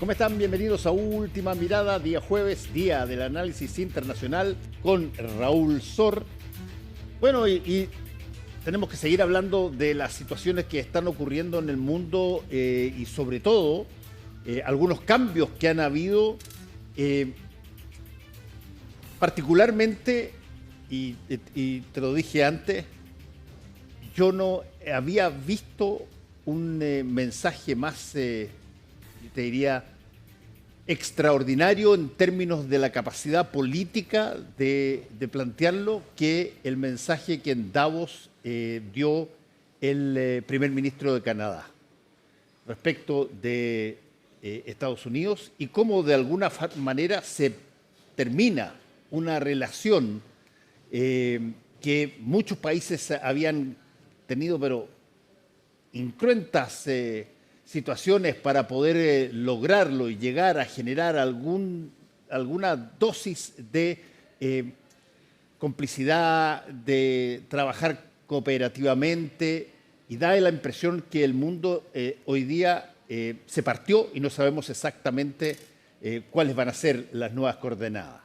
¿Cómo están? Bienvenidos a Última Mirada, día jueves, día del análisis internacional con Raúl Sor. Bueno, y tenemos que seguir hablando de las situaciones que están ocurriendo en el mundo y sobre todo algunos cambios que han habido, particularmente, y te lo dije antes, yo no había visto un mensaje más, te diría, extraordinario en términos de la capacidad política de plantearlo que el mensaje que en Davos dio el primer ministro de Canadá respecto de Estados Unidos y cómo de alguna manera se termina una relación que muchos países habían tenido, pero incruentas situaciones para poder lograrlo y llegar a generar alguna dosis de complicidad, de trabajar cooperativamente, y da la impresión que el mundo hoy día se partió y no sabemos exactamente cuáles van a ser las nuevas coordenadas.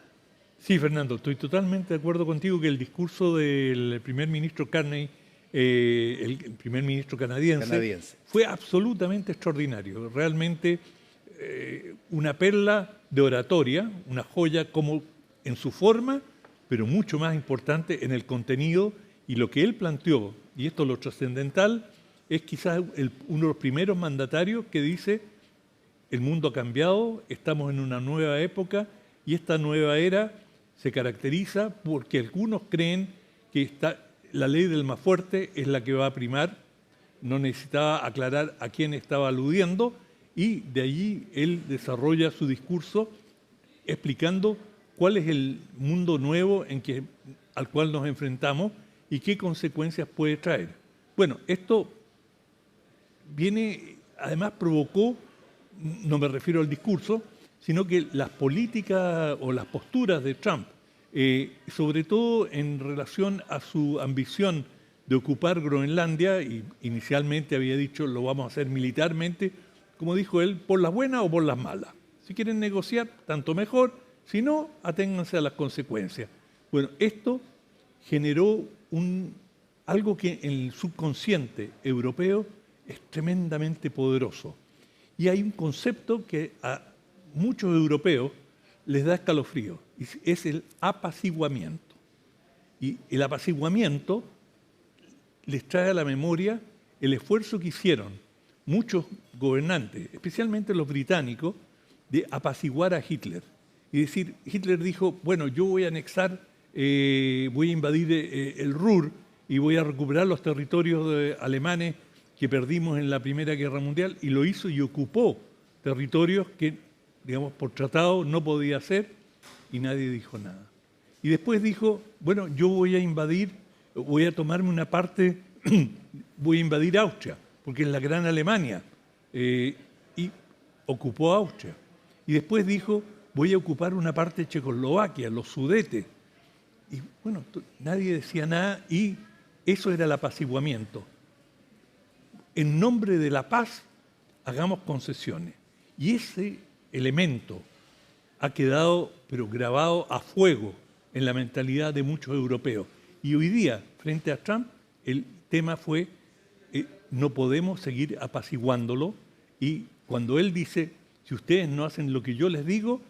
Sí, Fernando, estoy totalmente de acuerdo contigo que el discurso del primer ministro Carney, el primer ministro canadiense, fue absolutamente extraordinario. Realmente una perla de oratoria, una joya como en su forma, pero mucho más importante en el contenido y lo que él planteó. Y esto lo trascendental es quizás uno de los primeros mandatarios que dice: el mundo ha cambiado, estamos en una nueva época y esta nueva era se caracteriza porque algunos creen que la ley del más fuerte es la que va a primar. No necesitaba aclarar a quién estaba aludiendo, y de allí él desarrolla su discurso explicando cuál es el mundo nuevo al cual nos enfrentamos y qué consecuencias puede traer. Bueno, esto además provocó, no me refiero al discurso, sino que las políticas o las posturas de Trump, sobre todo en relación a su ambición de ocupar Groenlandia, y inicialmente había dicho lo vamos a hacer militarmente, como dijo él, por las buenas o por las malas. Si quieren negociar, tanto mejor, si no, aténganse a las consecuencias. Bueno, esto generó algo que en el subconsciente europeo es tremendamente poderoso. Y hay un concepto que a muchos europeos les da escalofrío, y es el apaciguamiento. Y el apaciguamiento les trae a la memoria el esfuerzo que hicieron muchos gobernantes, especialmente los británicos, de apaciguar a Hitler. Y decir, Hitler dijo, bueno, yo voy a anexar, voy a invadir el Ruhr y voy a recuperar los territorios alemanes que perdimos en la Primera Guerra Mundial, y lo hizo y ocupó territorios que, digamos, por tratado no podía hacer, y nadie dijo nada. Y después dijo, bueno, yo voy a invadir, voy a tomarme una parte, voy a invadir Austria, porque es la gran Alemania, y ocupó Austria. Y después dijo, voy a ocupar una parte de Checoslovaquia, los Sudetes. Y bueno, nadie decía nada, y eso era el apaciguamiento. En nombre de la paz, hagamos concesiones. Y ese elemento ha quedado, pero grabado a fuego en la mentalidad de muchos europeos. Y hoy día, frente a Trump, el tema fue, no podemos seguir apaciguándolo, y cuando él dice, si ustedes no hacen lo que yo les digo,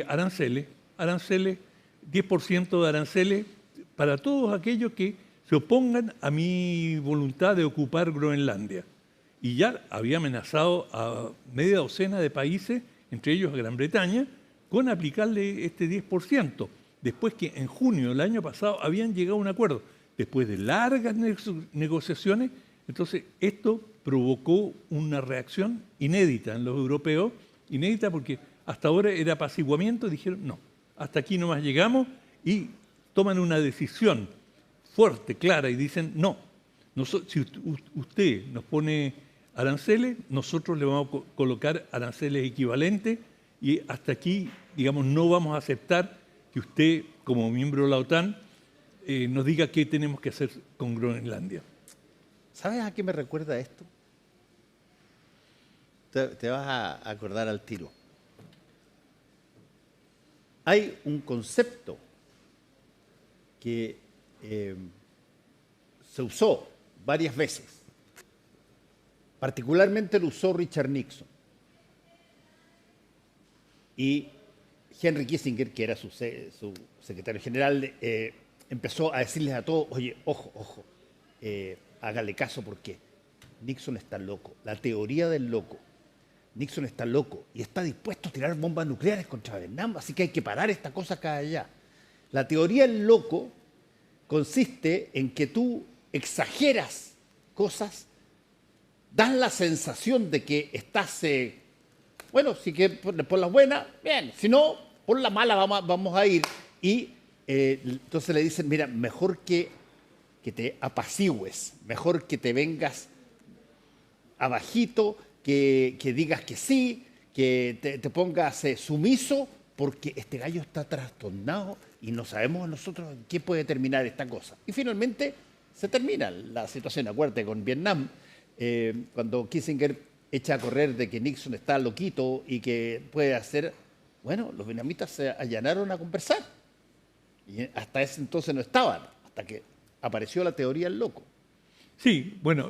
aranceles, 10% de aranceles para todos aquellos que se opongan a mi voluntad de ocupar Groenlandia. Y ya había amenazado a media docena de países, entre ellos a Gran Bretaña, con aplicarle este 10%. Después que en junio del año pasado habían llegado a un acuerdo, después de largas negociaciones. Entonces esto provocó una reacción inédita en los europeos, inédita porque hasta ahora era apaciguamiento, y dijeron no, hasta aquí nomás llegamos, y toman una decisión fuerte, clara, y dicen no, si usted nos pone aranceles, nosotros le vamos a colocar aranceles equivalentes, y hasta aquí, digamos, no vamos a aceptar que usted, como miembro de la OTAN, nos diga qué tenemos que hacer con Groenlandia. ¿Sabes a qué me recuerda esto? te vas a acordar al tiro. Hay un concepto que se usó varias veces. Particularmente lo usó Richard Nixon. Y Henry Kissinger, que era su secretario general, empezó a decirles a todos, oye, ojo, hágale caso porque Nixon está loco. La teoría del loco. Nixon está loco y está dispuesto a tirar bombas nucleares contra Vietnam, así que hay que parar esta cosa acá allá. La teoría del loco consiste en que tú exageras cosas, das la sensación de que estás, bueno, si que por la buena, bien, si no, por la mala vamos a ir. Y entonces le dicen, mira, mejor que te apacigües, mejor que te vengas abajito, que digas que sí, que te pongas sumiso, porque este gallo está trastornado y no sabemos nosotros en qué puede terminar esta cosa. Y finalmente se termina la situación. Acuérdate con Vietnam, cuando Kissinger echa a correr de que Nixon está loquito y que puede hacer, bueno, los vietnamitas se allanaron a conversar. Y hasta ese entonces no estaban, hasta que apareció la teoría del loco. Sí, bueno,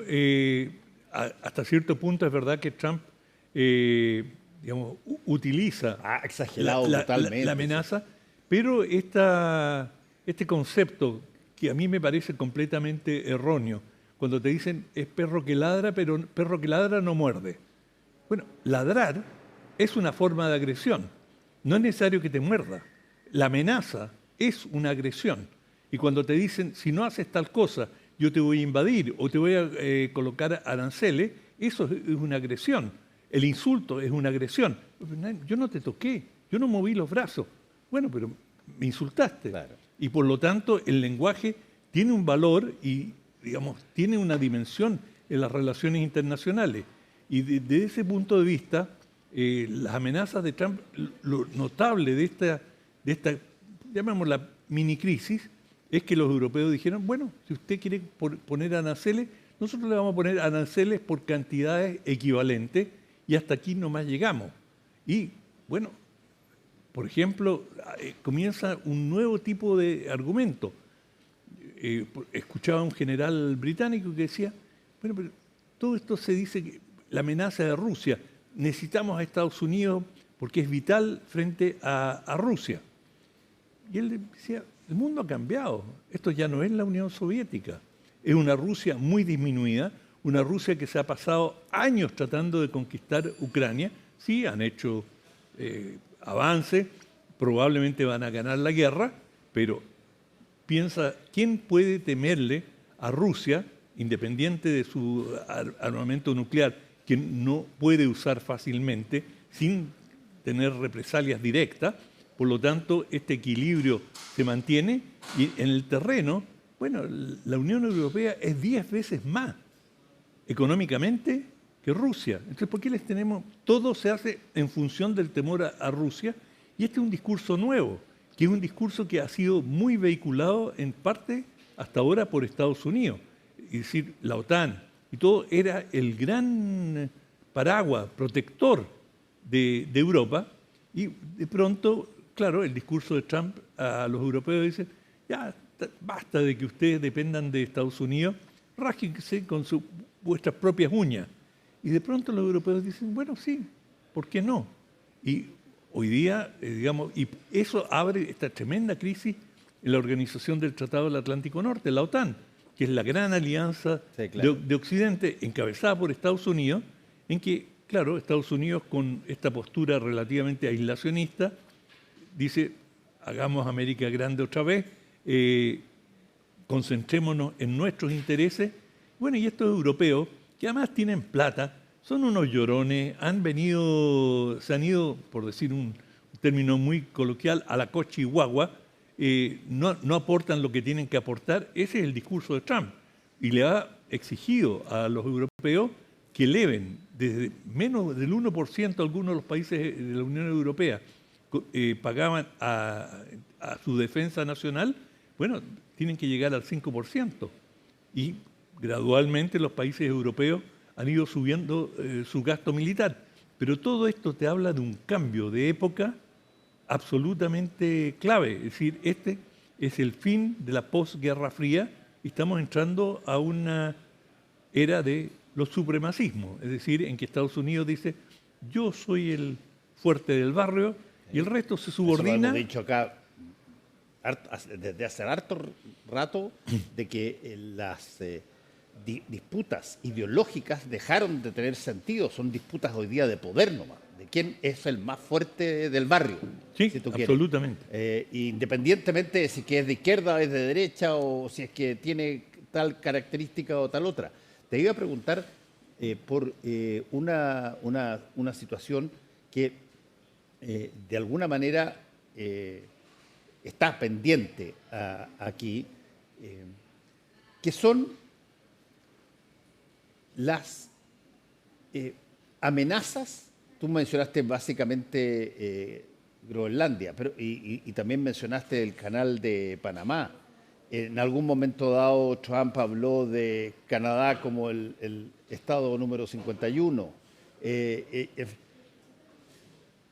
hasta cierto punto es verdad que Trump, digamos, utiliza exagerado totalmente, la amenaza, pero este concepto que a mí me parece completamente erróneo, cuando te dicen es perro que ladra, pero perro que ladra no muerde. Bueno, ladrar es una forma de agresión, no es necesario que te muerda. La amenaza es una agresión. Y cuando te dicen, si no haces tal cosa, yo te voy a invadir o te voy a colocar aranceles, eso es una agresión. El insulto es una agresión. Yo no te toqué, yo no moví los brazos. Bueno, pero me insultaste. Claro. Y por lo tanto, el lenguaje tiene un valor y, digamos, tiene una dimensión en las relaciones internacionales. Y desde ese punto de vista, las amenazas de Trump, lo notable de esta llamémosla mini crisis, es que los europeos dijeron, bueno, si usted quiere poner aranceles, nosotros le vamos a poner aranceles por cantidades equivalentes y hasta aquí nomás llegamos. Y, bueno, por ejemplo, comienza un nuevo tipo de argumento. Escuchaba a un general británico que decía, bueno, pero todo esto se dice que la amenaza de Rusia, necesitamos a Estados Unidos porque es vital frente a Rusia. Y él decía, el mundo ha cambiado, esto ya no es la Unión Soviética, es una Rusia muy disminuida, una Rusia que se ha pasado años tratando de conquistar Ucrania, sí, han hecho avances, probablemente van a ganar la guerra, pero piensa, ¿quién puede temerle a Rusia, independiente de su armamento nuclear, que no puede usar fácilmente sin tener represalias directas? Por lo tanto, este equilibrio se mantiene y en el terreno, bueno, la Unión Europea es 10 veces más económicamente que Rusia. Entonces, ¿por qué les tenemos? Todo se hace en función del temor a Rusia y este es un discurso nuevo, que es un discurso que ha sido muy vehiculado en parte hasta ahora por Estados Unidos. Es decir, la OTAN y todo era el gran paraguas protector de Europa y de pronto, claro, el discurso de Trump a los europeos dice, ya basta de que ustedes dependan de Estados Unidos, rájense con vuestras propias uñas. Y de pronto los europeos dicen, bueno, sí, ¿por qué no? Y hoy día, digamos, y eso abre esta tremenda crisis en la Organización del Tratado del Atlántico Norte, la OTAN, que es la gran alianza sí, claro, de Occidente, encabezada por Estados Unidos, en que, claro, Estados Unidos con esta postura relativamente aislacionista, dice, hagamos América grande otra vez, concentrémonos en nuestros intereses. Bueno, y estos europeos, que además tienen plata, son unos llorones, se han ido, por decir un término muy coloquial, a la cochihuahua, no aportan lo que tienen que aportar. Ese es el discurso de Trump. Y le ha exigido a los europeos que eleven desde menos del 1% algunos de los países de la Unión Europea pagaban a su defensa nacional, bueno, tienen que llegar al 5%. Y gradualmente los países europeos han ido subiendo su gasto militar. Pero todo esto te habla de un cambio de época absolutamente clave. Es decir, este es el fin de la posguerra fría y estamos entrando a una era de los supremacismos, es decir, en que Estados Unidos dice, yo soy el fuerte del barrio y el resto se Eso lo subordina. hemos dicho acá desde hace harto rato, de que las disputas ideológicas dejaron de tener sentido, son disputas hoy día de poder nomás, de quién es el más fuerte del barrio. Sí, si tú quieres. absolutamente. Independientemente de si que es de izquierda o es de derecha o si es que tiene tal característica o tal otra. Te iba a preguntar por una situación que de alguna manera está pendiente aquí, que son las amenazas. Tú mencionaste básicamente Groenlandia, pero y también mencionaste el canal de Panamá. En algún momento dado Trump habló de Canadá como el estado número 51.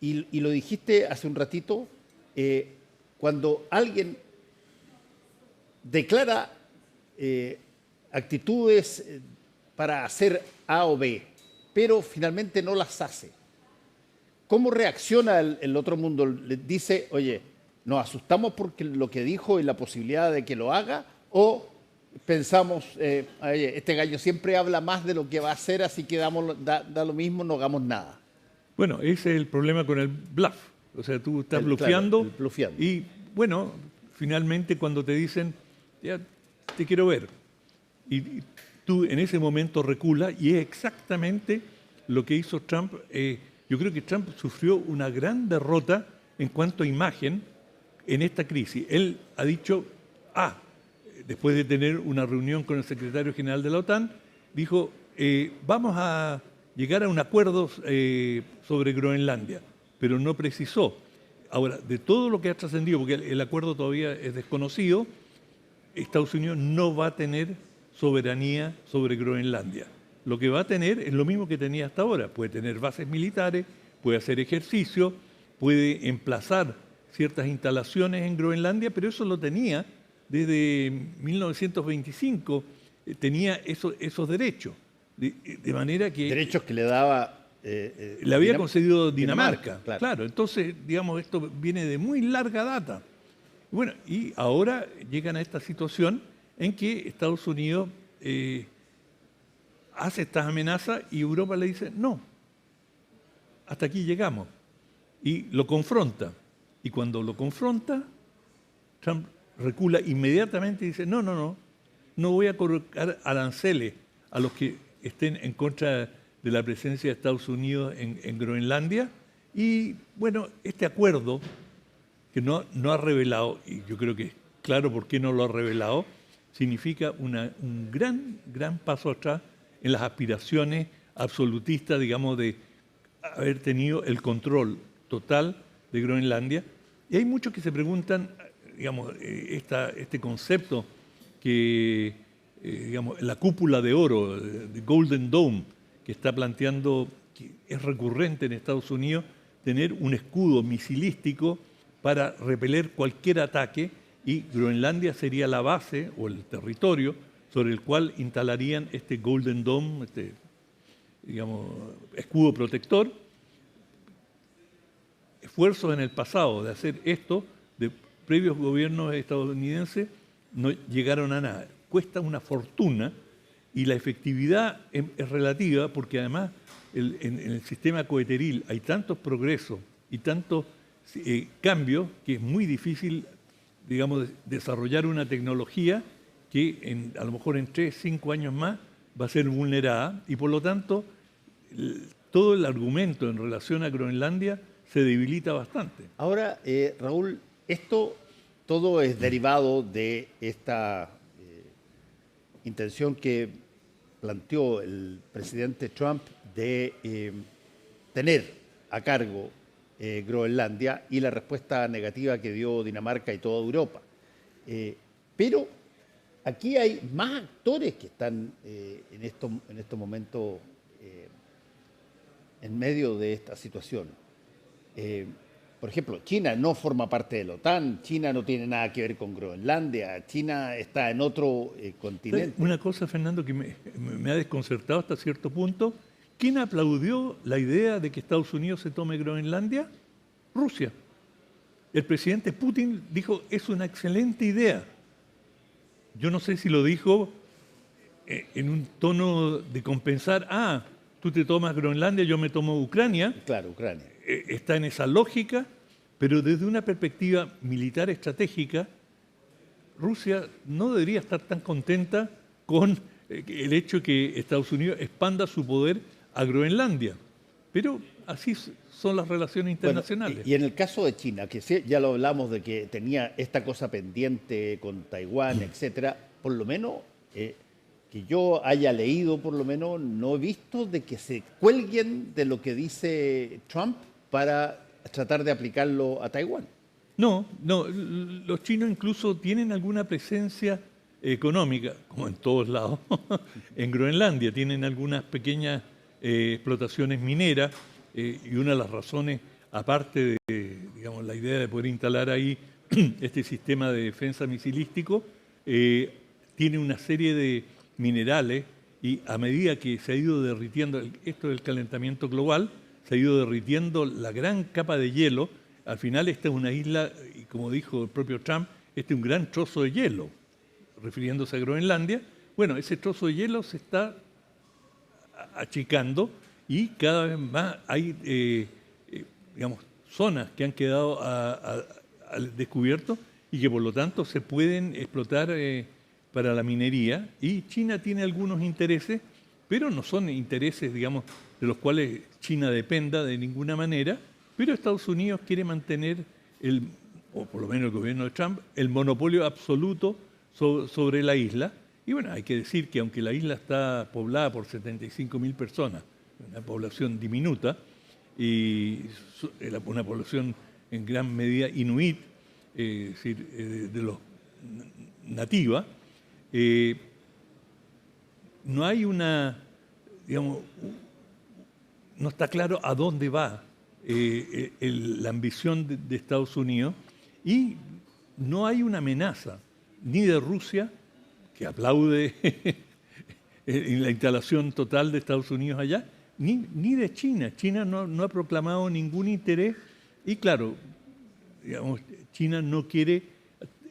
Y lo dijiste hace un ratito, cuando alguien declara actitudes para hacer A o B, pero finalmente no las hace, ¿cómo reacciona el otro mundo? ¿Le dice, oye, nos asustamos porque lo que dijo y la posibilidad de que lo haga? ¿O pensamos, oye, este gallo siempre habla más de lo que va a hacer, así que da lo mismo, no hagamos nada? Bueno, ese es el problema con el bluff. O sea, tú estás Claro, blufeando el blufeando. y, bueno, finalmente cuando te dicen, ya te quiero ver, y tú en ese momento reculas y es exactamente lo que hizo Trump. Yo creo que Trump sufrió una gran derrota en cuanto a imagen en esta crisis. Él ha dicho, después de tener una reunión con el secretario general de la OTAN, dijo, vamos a llegar a un acuerdo sobre Groenlandia, pero no precisó. Ahora, de todo lo que ha trascendido, porque el acuerdo todavía es desconocido, Estados Unidos no va a tener soberanía sobre Groenlandia. Lo que va a tener es lo mismo que tenía hasta ahora. Puede tener bases militares, puede hacer ejercicio, puede emplazar ciertas instalaciones en Groenlandia, pero eso lo tenía desde 1925, tenía esos derechos. De manera que... Derechos que le daba... le había concedido Dinamarca. Claro. Entonces, digamos, esto viene de muy larga data. Bueno, y ahora llegan a esta situación en que Estados Unidos hace estas amenazas y Europa le dice, no, hasta aquí llegamos. Y lo confronta. Y cuando lo confronta, Trump recula inmediatamente y dice, no voy a colocar aranceles a los que estén en contra de la presencia de Estados Unidos en Groenlandia. Y bueno, este acuerdo que no ha revelado, y yo creo que es claro por qué no lo ha revelado, significa un gran paso atrás en las aspiraciones absolutistas, digamos, de haber tenido el control total de Groenlandia. Y hay muchos que se preguntan, digamos, este concepto que, digamos, la cúpula de oro, de Golden Dome, que está planteando, que es recurrente en Estados Unidos, tener un escudo misilístico para repeler cualquier ataque, y Groenlandia sería la base o el territorio sobre el cual instalarían este Golden Dome, digamos, escudo protector. Esfuerzos en el pasado de hacer esto de previos gobiernos estadounidenses no llegaron a nada. Cuesta una fortuna y la efectividad es relativa porque además en el sistema coheteril hay tantos progresos y tantos cambios que es muy difícil, digamos, desarrollar una tecnología que a lo mejor en 3, 5 años más va a ser vulnerada y por lo tanto todo el argumento en relación a Groenlandia se debilita bastante. Ahora, Raúl, esto todo es derivado de esta intención que planteó el presidente Trump de tener a cargo Groenlandia y la respuesta negativa que dio Dinamarca y toda Europa. Pero aquí hay más actores que están en estos momentos en medio de esta situación. Eh, por ejemplo, China no forma parte de la OTAN, China no tiene nada que ver con Groenlandia, China está en otro continente. Una cosa, Fernando, que me ha desconcertado hasta cierto punto. ¿Quién aplaudió la idea de que Estados Unidos se tome Groenlandia? Rusia. El presidente Putin dijo, es una excelente idea. Yo no sé si lo dijo en un tono de compensar, tú te tomas Groenlandia, yo me tomo Ucrania. Claro, Ucrania. Está en esa lógica, pero desde una perspectiva militar estratégica, Rusia no debería estar tan contenta con el hecho que Estados Unidos expanda su poder a Groenlandia. Pero así son las relaciones internacionales. Bueno, y en el caso de China, que sí, ya lo hablamos de que tenía esta cosa pendiente con Taiwán, etcétera, por lo menos que yo haya leído, por lo menos no he visto de que se cuelguen de lo que dice Trump para tratar de aplicarlo a Taiwán. No, los chinos incluso tienen alguna presencia económica, como en todos lados, en Groenlandia. Tienen algunas pequeñas explotaciones mineras y una de las razones, aparte de digamos, la idea de poder instalar ahí este sistema de defensa misilístico, tiene una serie de minerales y a medida que se ha ido derritiendo, esto del calentamiento global, se ha ido derritiendo la gran capa de hielo. Al final esta es una isla, y como dijo el propio Trump, este es un gran trozo de hielo, refiriéndose a Groenlandia. Bueno, ese trozo de hielo se está achicando y cada vez más hay digamos, zonas que han quedado al descubierto y que por lo tanto se pueden explotar para la minería. Y China tiene algunos intereses, pero no son intereses, digamos, de los cuales China dependa de ninguna manera, pero Estados Unidos quiere mantener, o por lo menos el gobierno de Trump, el monopolio absoluto sobre la isla. Y bueno, hay que decir que aunque la isla está poblada por 75.000 personas, una población diminuta, y una población en gran medida inuit, es decir, de los nativa, no hay una, digamos, no está claro a dónde va la ambición de Estados Unidos y no hay una amenaza ni de Rusia, que aplaude en la instalación total de Estados Unidos allá, ni de China. China no ha proclamado ningún interés y claro, digamos, China no quiere,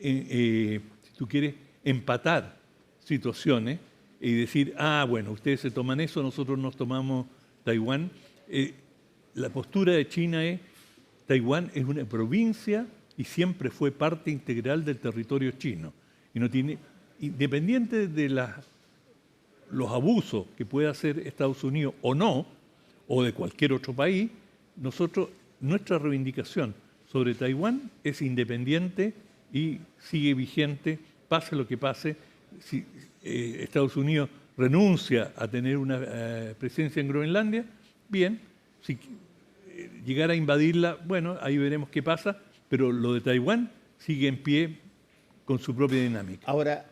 si tú quieres, empatar situaciones y decir, bueno, ustedes se toman eso, nosotros nos tomamos Taiwán. La postura de China es, Taiwán es una provincia y siempre fue parte integral del territorio chino. Y no tiene, independiente de los abusos que pueda hacer Estados Unidos o no, o de cualquier otro país, nuestra reivindicación sobre Taiwán es independiente y sigue vigente, pase lo que pase. Si Estados Unidos renuncia a tener una presencia en Groenlandia, bien, si llegara a invadirla, bueno, ahí veremos qué pasa, pero lo de Taiwán sigue en pie con su propia dinámica. Ahora,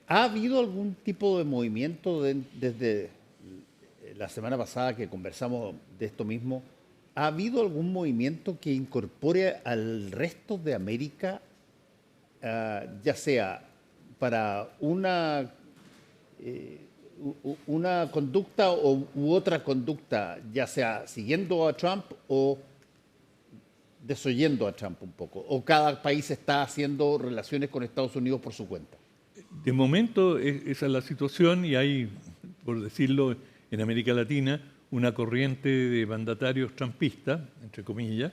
¿ha habido algún tipo de movimiento desde la semana pasada que conversamos de esto mismo? ¿Ha habido algún movimiento que incorpore al resto de América, ya sea para una conducta u otra conducta, ya sea siguiendo a Trump o desoyendo a Trump un poco? ¿O cada país está haciendo relaciones con Estados Unidos por su cuenta? De momento esa es la situación y hay, por decirlo, en América Latina una corriente de mandatarios trumpistas, entre comillas,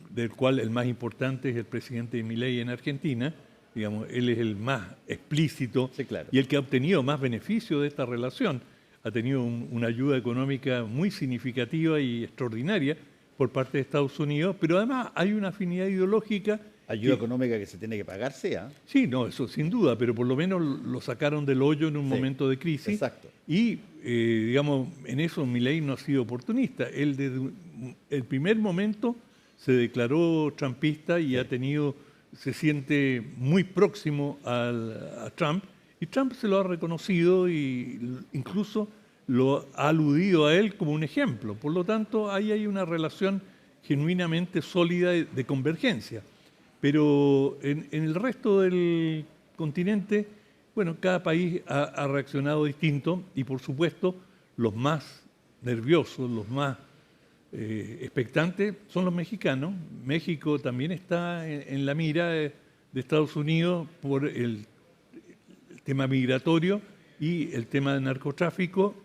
del cual el más importante es el presidente Milei en Argentina. Digamos, él es el más explícito, sí, claro, y el que ha obtenido más beneficio de esta relación. Ha tenido una ayuda económica muy significativa y extraordinaria por parte de Estados Unidos, pero además hay una afinidad ideológica. Ayuda económica que se tiene que pagarse, ¿ah? Sí, no, eso sin duda, pero por lo menos lo sacaron del hoyo en un momento de crisis. Exacto. Y, digamos, en eso Milei no ha sido oportunista. Él desde el primer momento se declaró trumpista y se siente muy próximo a Trump, y Trump se lo ha reconocido y incluso lo ha aludido a él como un ejemplo. Por lo tanto, ahí hay una relación genuinamente sólida de convergencia. Pero en el resto del continente, bueno, cada país ha reaccionado distinto y, por supuesto, los más nerviosos, los más expectantes son los mexicanos. México también está en la mira de Estados Unidos por el tema migratorio y el tema del narcotráfico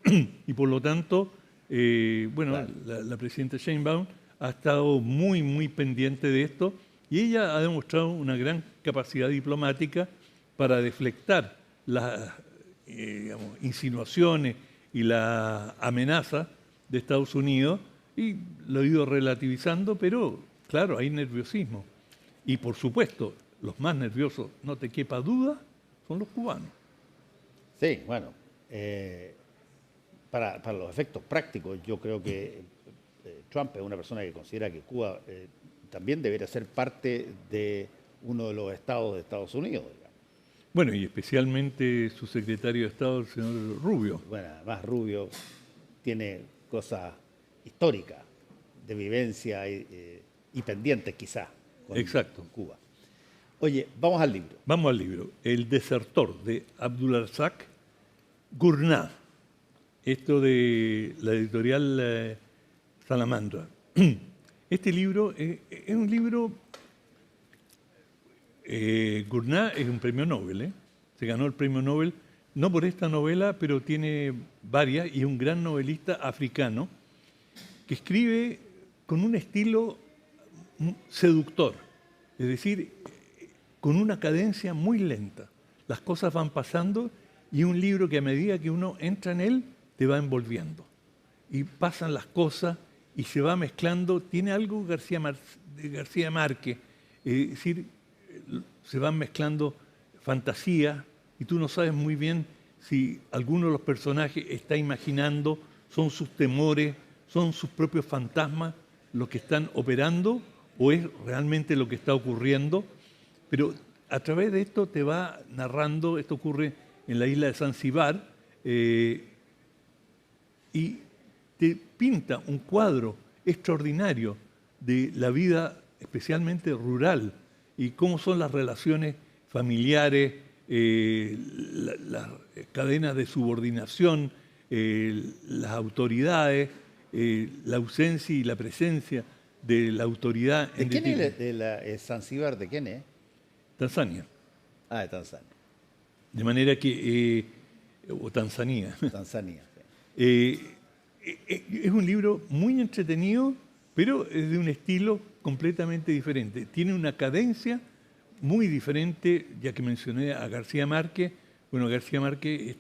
y por lo tanto, bueno, claro, la presidenta Sheinbaum ha estado muy, muy pendiente de esto y ella ha demostrado una gran capacidad diplomática para deflectar las digamos, insinuaciones y la amenaza de Estados Unidos y lo ha ido relativizando, pero claro, hay nerviosismo. Y por supuesto, los más nerviosos, no te quepa duda, son los cubanos. Sí, bueno, para los efectos prácticos, yo creo que Trump es una persona que considera que Cuba también debería ser parte de uno de los estados de Estados Unidos, digamos. Bueno, y especialmente su secretario de Estado, el señor Rubio. Bueno, además Rubio tiene cosas históricas de vivencia y pendientes quizás con Cuba. Oye, vamos al libro. Vamos al libro. El desertor, de Abdulrazak Gurnah. Esto de la editorial Salamandra. Este libro es un libro... Gurnah es un premio Nobel. Se ganó el premio Nobel, no por esta novela, pero tiene varias, y es un gran novelista africano que escribe con un estilo seductor. Es decir, con una cadencia muy lenta. Las cosas van pasando y es un libro que a medida que uno entra en él, te va envolviendo. Y pasan las cosas y se va mezclando. Tiene algo de García Márquez. Es decir, se van mezclando fantasías y tú no sabes muy bien si alguno de los personajes está imaginando, son sus temores, son sus propios fantasmas los que están operando o es realmente lo que está ocurriendo. Pero a través de esto te va narrando, esto ocurre en la isla de Zanzíbar, y te pinta un cuadro extraordinario de la vida especialmente rural y cómo son las relaciones familiares, las cadenas de subordinación, las autoridades, la ausencia y la presencia de la autoridad. ¿De quién es Zanzíbar? ¿De quién es? Tanzania. Ah, de Tanzania. De manera que, o Tanzania. Tanzania. Sí. Es un libro muy entretenido, pero es de un estilo completamente diferente. Tiene una cadencia muy diferente, ya que mencioné a García Márquez. Bueno, García Márquez,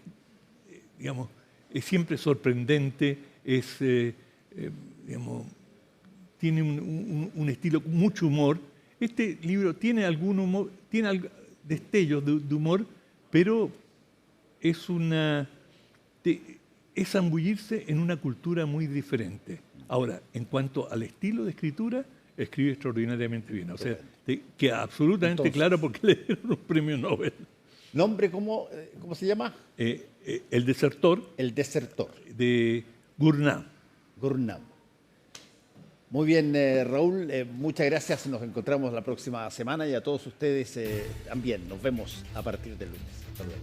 digamos, es siempre sorprendente, digamos, tiene un estilo, mucho humor. Este libro tiene algún humor, tiene destellos de humor, pero es es zambullirse en una cultura muy diferente. Ahora, en cuanto al estilo de escritura, escribe extraordinariamente bien. O sea, queda absolutamente entonces claro porque le dieron un premio Nobel. ¿Nombre cómo se llama? El desertor. El desertor. De Gurnah. Gurnah. Muy bien, Raúl, muchas gracias. Nos encontramos la próxima semana y a todos ustedes también. Nos vemos a partir del lunes. Hasta luego.